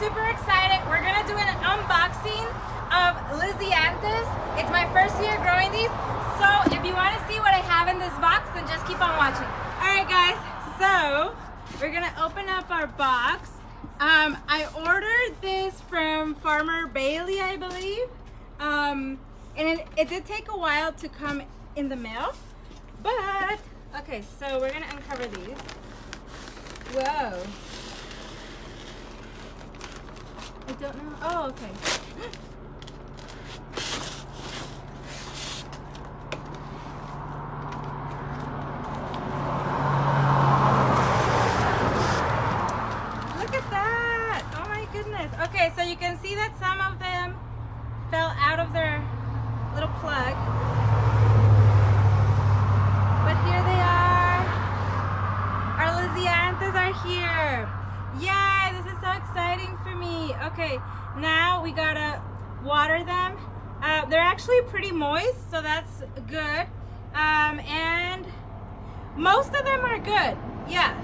super excited. We're gonna do an unboxing of Lisianthus. It's my first year growing these, so if you want to see what I have in this box, then just keep on watching. Alright guys, so we're gonna open up our box. I ordered this from Farmer Bailey, I believe, and it did take a while to come in the mail, but okay, so we're gonna uncover these. Whoa, I don't know. Oh, okay. Okay, so you can see that some of them fell out of their little plug, but here they are. Our Lisianthus are here. Yay, this is so exciting for me. Okay, now we gotta water them. They're actually pretty moist, so that's good. And most of them are good. Yeah,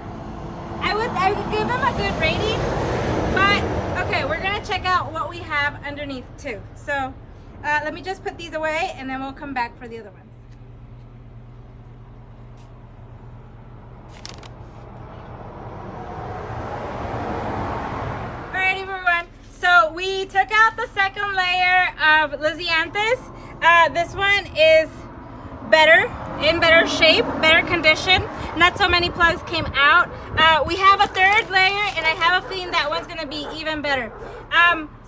I would give them a good rating, but okay, we're gonna check out what we have underneath too. So let me just put these away and then we'll come back for the other ones. Alright everyone, so we took out the second layer of Lisianthus. This one is better, in better shape, better condition. Not so many plugs came out. We have a third layer and I have a feeling that one's gonna be even better.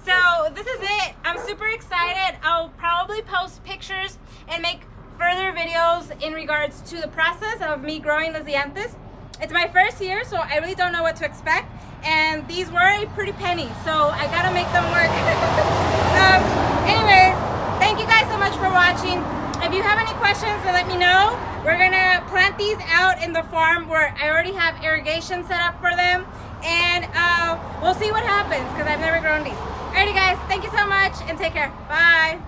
So this is it. I'm super excited. I'll probably post pictures and make further videos in regards to the process of me growing Lisianthus. It's my first year, so I really don't know what to expect. And these were a pretty penny, so I gotta make them work. Anyways, thank you guys so much for watching. If you have any questions, then let me know. We're gonna plant these out in the farm where I already have irrigation set up for them, and we'll see what happens because I've never grown these. Alrighty guys, thank you so much and take care. Bye.